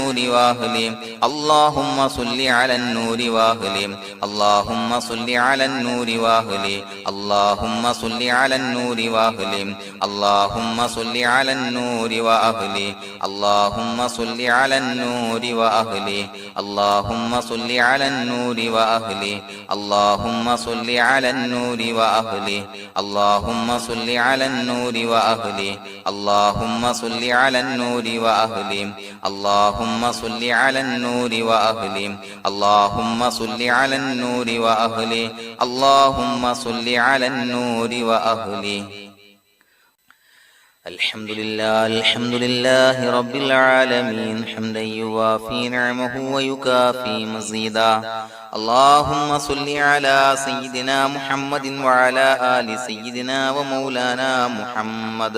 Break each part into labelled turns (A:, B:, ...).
A: النور وأهله اللهم صل على النور وأهله اللهم صل على النور وأهله اللهم صل على النور وأهله اللهم صل على النور وأهله اللهم صل على النور وأهله اللهم صل على النور وأهله اللهم صل على النور وأهله اللهم صل على النور وأهله اللهم صل على النور وأهله اللهم صل على النور وأهله اللهم صل على النور وأهله اللهم صل على النور وأهله الحمد لله رب العالمين حمدا يوافي نعمه ويكافي مزيدا اللهم صل على سيدنا محمد وعلى آل سيدنا ومولانا محمد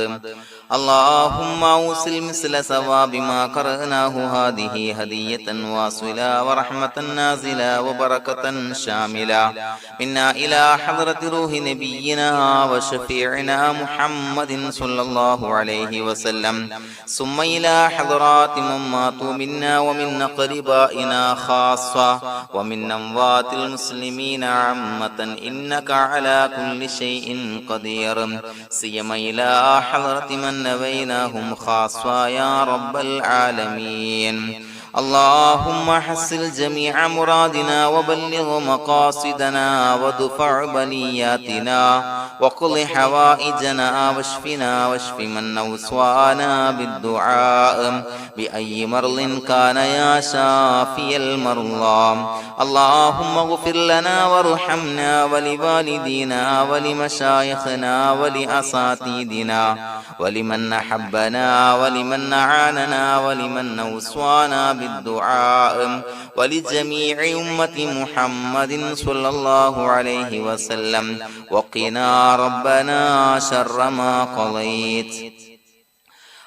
A: اللهم أوصل مثل ثواب ما قرأناه هذه هدية واصلة ورحمة نازلة وبركة شاملة منا إلى حضرة روح نبينا وشفيعنا محمد صلى الله عليه وسلم ثم إلى حضرات من ماتوا منا ومن أقربائنا خاصة ومن أموات المسلمين عامة إنك على كل شيء قدير سيما إلى حضرة من نبيناهم خاصة يا رب العالمين اللهم حصل جميع مرادنا وبلغ مقاصدنا ودفع بلياتنا وقض حوائجنا واشفنا واشف من أوصانا بالدعاء بأي مرض كان يا شافي المرضى اللهم اغفر لنا وارحمنا ولوالدينا ولمشايخنا ولأساتذتنا ولمن أحبنا ولمن أعاننا ولمن أوصانا بالدعاء ولجميع أمة محمد صلى الله عليه وسلم وقنا ربنا شر ما قضيت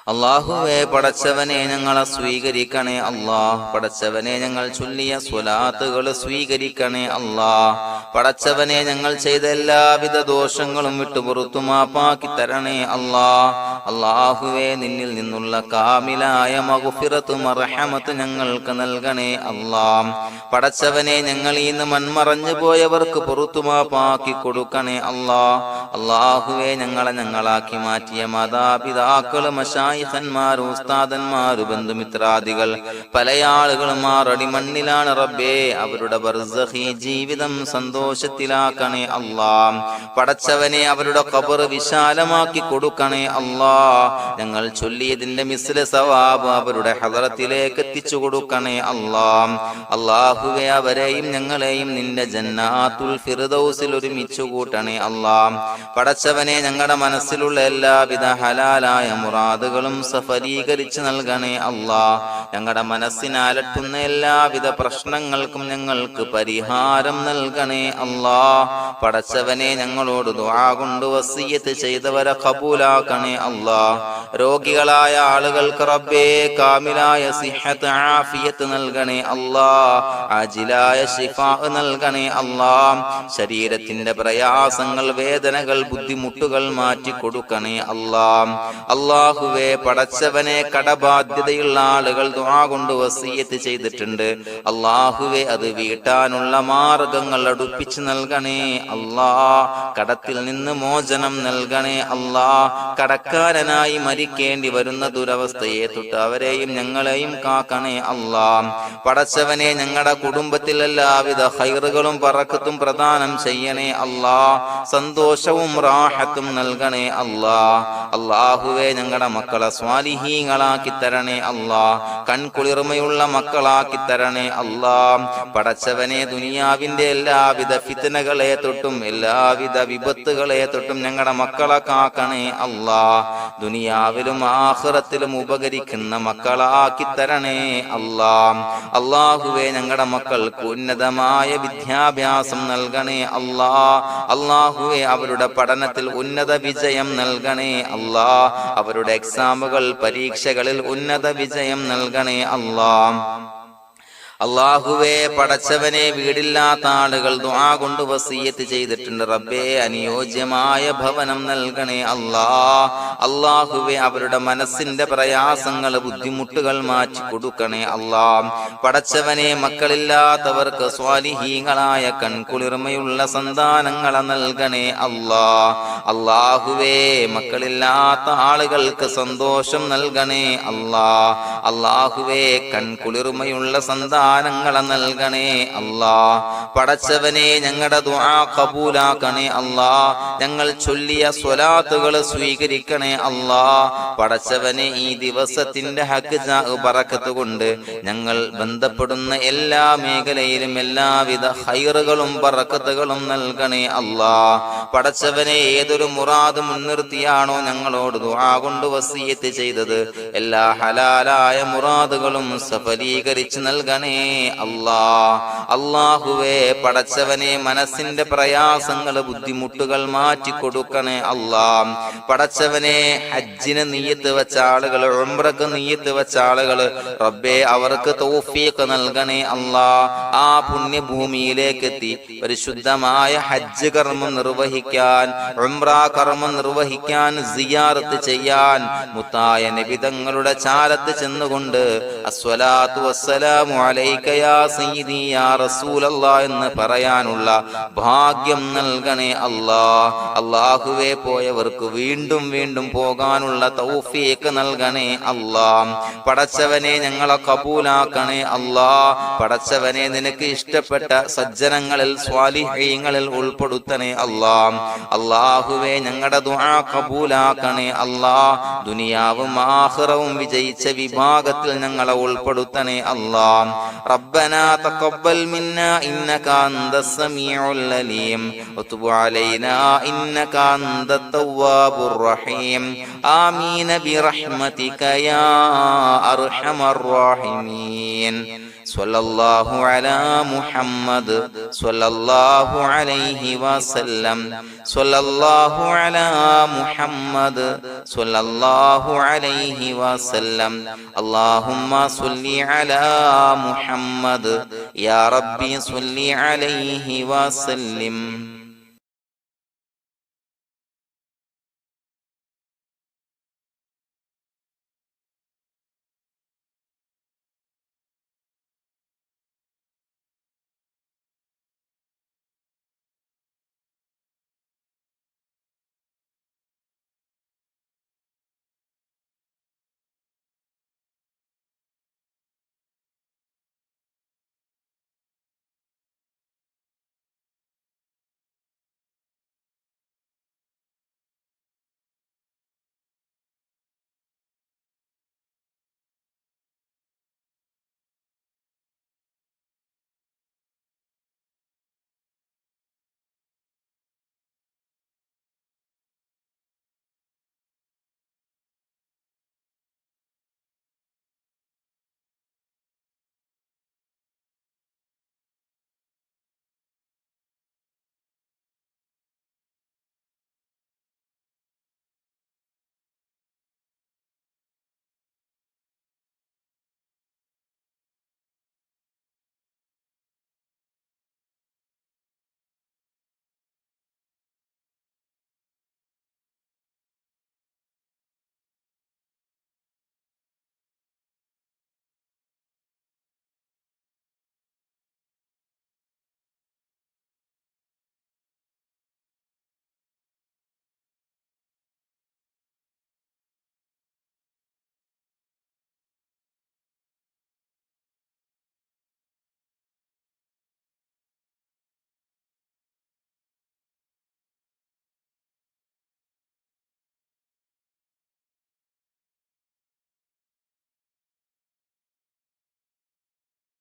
A: അല്ലാഹുവേ പടച്ചവനെ ഞങ്ങളെ സ്വീകരിക്കണേ അല്ലാഹ് പടച്ചവനെ ഞങ്ങൾ ചൊല്ലിയ സ്വലാത്തുകൾ സ്വീകരിക്കണേ അല്ലാഹ് പടച്ചവനെ ഞങ്ങൾ ചെയ്ത എല്ലാവിധ ദോഷങ്ങളും വിട്ടുപുറത്തു മാപ്പാക്കി തരണേ അല്ലാഹ് അല്ലാഹുവേ നിന്നിൽ നിന്നുള്ള കാമിലായ മഗ്ഫിറത്തും റഹ്മത്തും ഞങ്ങൾക്ക് നൽകണേ അല്ലാഹ് പടച്ചവനെ ഞങ്ങൾ ഇന്ന് മൺമറഞ്ഞു പോയവർക്ക് പുറത്തു മാപ്പാക്കി കൊടുക്കണേ അല്ലാഹ് അല്ലാഹുവേ ഞങ്ങളാക്കി മാറ്റിയ മാതാപിതാക്കളും ഖന്മാർ ഉസ്താദന്മാർ ബന്ധുമിത്രാദികൾ പല ആളുകളും ആറടി മണ്ണിലാണ് റബ്ബേ അവരുടെ ബർസഖി ജീവിതം സന്തോഷത്തിലാക്കണേ അല്ലാഹ് പടച്ചവനെ അവരുടെ ഖബർ വിശാലമാക്കി കൊടുക്കണേ അല്ലാഹ് ഞങ്ങൾ ചൊല്ലിയതിന്റെ മിസ്ല സവാബ് അവരുടെ ഹദറത്തിലേക്ക് എത്തിച്ചു കൊടുക്കണേ അല്ലാഹ് അല്ലാഹുവേ അവരെയും ഞങ്ങളെയും നിന്റെ ജന്നാത്തുൽ ഫിർദൗസിൽ ഒരുമിച്ചു കൂട്ടണേ അല്ലാഹ് പടച്ചവനെ ഞങ്ങളുടെ മനസ്സിലുള്ള എല്ലാവിധ ഹലാലായ മുറാദുകളും സഫലീകരിച്ച് നൽകണേ അല്ലാഹ് ഞങ്ങളുടെ മനസ്സിനെ അലട്ടുന്ന എല്ലാവിധ പ്രശ്നങ്ങൾക്കും ഞങ്ങൾക്ക് പരിഹാരം നൽകണേ അല്ലാഹ് പടച്ചവനെ ഞങ്ങളോട് ദുആ കൊണ്ട് വസിയ്യത്ത് ചെയ്തവരെ ഖബൂലാക്കണേ അല്ലാഹ് രോഗികളായ ആളുകൾക്ക് റബ്ബേ കാമിലായ സിഹത്ത് ആഫിയത്ത് നൽകണേ അല്ലാഹ് ആജിലായ ശിഫാ നൽകണേ അല്ലാഹ് ശരീരത്തിന്റെ പ്രയാസങ്ങൾ വേദനകൾ ബുദ്ധിമുട്ടുകൾ മാറ്റി കൊടുക്കണേ അല്ലാഹ് അല്ലാഹുവേ പടച്ചവനെ കടബാധ്യതയുള്ള ആളുകൾ ദുആ കൊണ്ട് വസിയ്യത്ത് ചെയ്തിട്ടുണ്ട് അല്ലാഹുവേ അത് വീട്ടാനുള്ള മാർഗങ്ങൾ അടുപ്പിച്ച് നൽകണേ അല്ലാഹ് കടത്തിൽ നിന്ന് മോചനം നൽകണേ അല്ലാഹ് കടക്കാരനായി മരിക്കേണ്ടി വരുന്ന ദുരവസ്ഥയെ തൊട്ട് അവരെയും ഞങ്ങളെയും കാക്കണേ അല്ലാഹ് പടച്ചവനെ ഞങ്ങളുടെ കുടുംബത്തിൽ എല്ലാവിധ ഖൈറുകളും ബറക്കത്തും പ്രദാനം ചെയ്യണേ അല്ലാഹ് സന്തോഷവും റാഹത്തും നൽകണേ അല്ലാഹ് അല്ലാഹുവേ ഞങ്ങളുടെ മക്കളെ സ്വാലിഹീങ്ങളാക്കി തരണേ അല്ലാഹ് കൺകുളിർമയുള്ള മക്കളാക്കി തരണേ അല്ലാഹ് പടച്ചവനെ ദുനിയാവിന്റെ എല്ലാവിധ ഫിത്നകളെ തൊട്ടും എല്ലാവിധ വിപത്തുകളെ തൊട്ടും ഞങ്ങളുടെ മക്കളെ കാക്കണേ അല്ലാഹ് ദുനിയാവിലും ആഖിറത്തിലും ഉപകരിക്കുന്ന മക്കളാക്കി തരണേ അല്ലാഹ് അല്ലാഹുവേ ഞങ്ങളുടെ മക്കൾക്ക് ഉന്നതമായ വിദ്യാഭ്യാസം നൽകണേ അല്ലാഹ് അല്ലാഹുവേ അവരുടെ പഠനത്തിൽ ഉന്നത വിജയം നൽകണേ അല്ലാഹ് അവരുടെ എക്സാമുകൾ പരീക്ഷകളിൽ ഉന്നത വിജയം നൽകണേ അല്ലാഹ് അല്ലാഹുവേ, പടച്ചവനെ, വീടില്ലാത്ത ആളുകൾ ദുആ കൊണ്ട് വസിയ്യത്ത് ചെയ്തിട്ടുണ്ട്. റബ്ബേ, അനുയോജ്യമായ ഭവനം നൽകണേ അല്ലാ. അല്ലാഹുവേ, അവരുടെ മനസ്സിന്റെ പ്രയാസങ്ങൾ, ബുദ്ധിമുട്ടുകൾ മാറ്റി കൊടുക്കണേ അല്ലാ. പടച്ചവനെ, മക്കളില്ലാത്തവർക്ക് സ്വാലിഹീങ്ങളായ കൺകുളിർമയുള്ള സന്താനങ്ങളെ നൽകണേ അല്ലാ. അല്ലാഹുവേ, മക്കളില്ലാത്ത ആളുകൾക്ക് സന്തോഷം നൽകണേ അല്ലാ. അല്ലാഹുവേ, കൺകുളിർമയുള്ള സന്താനങ്ങളെ നൽകണേ അല്ലാ. പടച്ചവനെ, ഞങ്ങളുടെ ദുആ ഖബൂലാക്കണേ അല്ലാ. ഞങ്ങൾ ചൊല്ലിയ സ്വലാത്തുകൾ സ്വീകരിക്കണേ അല്ലാ. പടച്ചവനെ, ഈ ദിവസത്തിന്റെ ഹക്ക് ബറക്കത്ത് കൊണ്ട് ഞങ്ങൾ ബന്ധപ്പെടുന്ന എല്ലാ മേഖലയിലും എല്ലാവിധ ഖൈറുകളും ബറക്കത്തുകളും നൽകണേ അല്ലാ. പടച്ചവനെ, ഏതൊരു മുറാദ് മുൻനിർത്തിയാണോ ഞങ്ങളോട് ദുആ കൊണ്ട് വസിയ്യത്ത് ചെയ്തത്, എല്ലാ ഹലാലായ മുറാദുകളും സഫലീകരിച്ച് നൽകണേ അല്ലാ. അല്ലാഹുവേ, പടച്ചവനെ, മനസ്സിന്റെ പ്രയാസങ്ങൾ, ബുദ്ധിമുട്ടുകൾ മാറ്റി കൊടുക്കണേ അല്ലാ. പടച്ചവനെ, ഹജ്ജിന് നിയ്യത്ത് വെച്ച ആളുകൾ, ഉംറക്ക് നിയ്യത്ത് വെച്ച ആളുകൾ, റബ്ബേ, അവർക്ക് തൗഫീഖ് നൽകണേ അല്ലാ. ആ പുണ്യഭൂമിയിലേക്ക് എത്തി പരിശുദ്ധമായ ഹജ്ജ് കർമ്മം നിർവഹിക്കാൻ, ഉംറ കർമ്മം നിർവഹിക്കാൻ, സിയാറത്ത് ചെയ്യാൻ, മുത്തായ നബി തങ്ങളുടെ ചാരത്ത് ചെന്നുകൊണ്ട് അസ്സലാത്തു വസ്സലാമു അലൈക യാ സയ്യിദി യാ റസൂലല്ലാഹ് എന്ന് പറയാനുള്ള ഭാഗ്യം നൽകണേ അല്ലാ. അല്ലാഹുവേ, പോയവർക്ക് വീണ്ടും വീണ്ടും പോകാനുള്ള തൗഫീഖ് നൽകണേ അല്ലാ. പടച്ചവനെ, ഞങ്ങളെ കബൂലാക്കണേ അല്ലാ. പടച്ചവനെ, നിനക്ക് ഇഷ്ടപ്പെട്ട സജ്ജനങ്ങളിൽ, സ്വാലിഹീങ്ങളിൽ ഉൾപ്പെടുത്തണേ അല്ലാ. അല്ലാഹുവേ, ഞങ്ങളുടെ ദുആ കബൂലാക്കണേ അല്ലാ. ദുനിയാവും ആഖിറവും വിജയിച്ച വിഭാഗത്തിൽ ഞങ്ങളെ ഉൾപ്പെടുത്തണേ അല്ലാ. റബ്ബനാ തഖബ്ബൽ മിന്നാ ഇന്നക അൻതസ് സമീഉൽ അലീം വതുബ് അലൈനാ ഇന്നക അൻതത് തവ്വാബുർ റഹീം. ആമീൻ ബിറഹ്മതിക യാ അർഹമർ റഹീമീൻ. സ്വല്ലല്ലാഹു അലാ മുഹമ്മദ് സ്വല്ലല്ലാഹു അലൈഹി വസല്ലം. സ്വല്ലല്ലാഹു അലാ മുഹമ്മദ് സ്വല്ലല്ലാഹു അലൈഹി വസല്ലം. അല്ലാഹുമ്മ സ്വല്ലി അലാ മുഹമ്മദ് യാ റബ്ബി സ്വല്ലി അലൈഹി വസല്ലം.